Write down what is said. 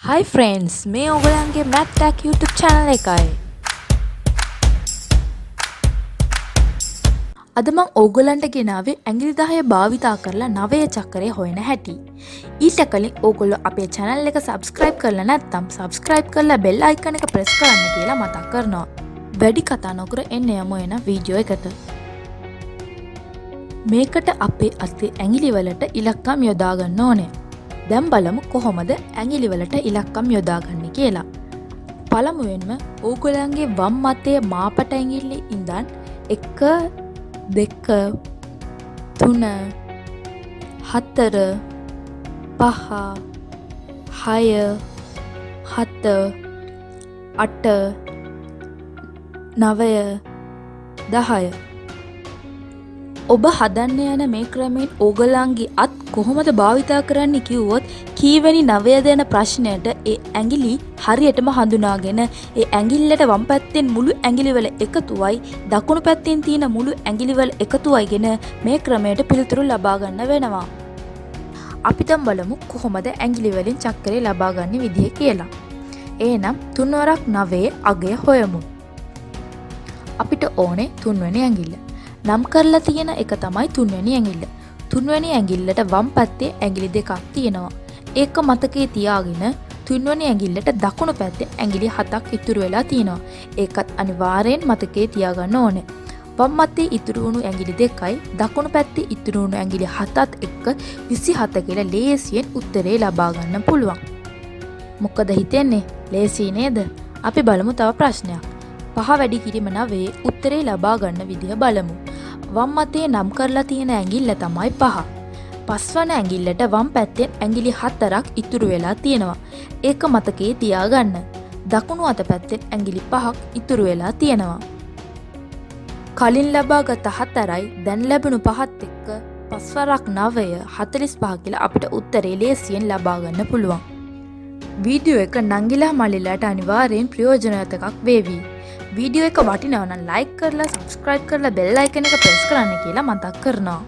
Hi friends, මේ ඔයගලන්ගේ Math Tech YouTube channel එකයි. අද මම ඕගොල්ලන්ට ගෙනාවේ ඇඟිලි 10 භාවිතා කරලා 9 චක්‍රය හොයන හැටි. ඊට කලින් ඕගොල්ලෝ අපේ channel එක subscribe කරලා නැත්නම් subscribe කරලා bell icon එක press කරන්න කියලා මතක් කරනවා. වැඩි කතා නොකර එන්න යමු එන වීඩියෝ එකට. මේකට අපේ අතේ ඇඟිලි වලට ඉලක්කම් යොදා ගන්න ඕනේ. දැන් බලමු කොහොමද ඇඟිලි වලට ඉලක්කම් යොදාගන්නේ කියලා. පළමුවෙන්ම ඕගොල්ලන්ගේ වම් අතේ මාපට ඇඟිල්ලේ ඉඳන් 1 2 3 4 5 6 7 8 9 10 ඔබ හදන්න යන මේ ක්‍රමයෙන් ඕගොල්ලන්ගේ අත් කොහොමද භාවිතා කරන්න කිව්වොත් කීවෙනි 9ද යන ප්‍රශ්නයට ඒ ඇඟිලි හරියටම හඳුනාගෙන ඒ ඇඟිල්ලට වම් පැත්තෙන් මුළු ඇඟිලිවල එකතුවයි දකුණු පැත්තෙන් තියෙන මුළු ඇඟිලිවල එකතුවයිගෙන මේ ක්‍රමයට පිළිතුරු ලබා ගන්න වෙනවා. අපි දැන් බලමු කොහොමද ඇඟිලි වලින් චක්‍රය ලබා ගන්න විදිය කියලා. එහෙනම් 3 වරක් 9 අගය හොයමු. අපිට ඕනේ 3 වෙනි ඇඟිල්ල. නම් කරලා තියෙන එක තමයි 3 වෙනි ඇඟිල්ල. 3 වෙනි ඇඟිල්ලට වම් පැත්තේ ඇඟිලි දෙකක් තියෙනවා. ඒක මතකයේ තියාගෙන 3 වෙනි ඇඟිල්ලට දකුණු පැත්තේ ඇඟිලි 7ක් ඉතුරු වෙලා තියෙනවා. ඒකත් අනිවාර්යෙන් මතකයේ තියාගන්න ඕනේ. වම් අතේ ඉතුරු වුණු ඇඟිලි දෙකයි දකුණු පැත්තේ ඉතුරු වුණු ඇඟිලි 7ත් එක්ක 27 කියලා ලේසියෙන් උත්තරේ ලබා ගන්න පුළුවන්. මොකද හිතෙන්නේ? ලේසි නේද? අපි බලමු තව ප්‍රශ්නයක්. 5 වැඩි කිරීම 9 උත්තරේ ලබා ගන්න විදිහ බලමු. වම් අතේ නම් කරලා තියෙන ඇඟිල්ල තමයි 5. පස්වන ඇඟිල්ලට වම් පැත්තෙන් ඇඟිලි 4ක් ඉතුරු වෙලා තියෙනවා. ඒක මතකයේ තියාගන්න. දකුණු අත පැත්තෙන් ඇඟිලි 5ක් ඉතුරු වෙලා තියෙනවා. කලින් ලබාගත 4යි දැන් ලැබුණු 5ත් එක්ක පස්වරක් 9 45 කියලා අපිට උත්තරේ ලේසියෙන් ලබා ගන්න පුළුවන්. වීඩියෝ එක නංගිලා මල්ලිලාට අනිවාර්යෙන් ප්‍රයෝජනවත් එකක් වේවි. වීඩියෝ එක වටිනවා නම් like කරලා subscribe කරලා bell icon එක press කරන්න කියලා මතක් කරනවා.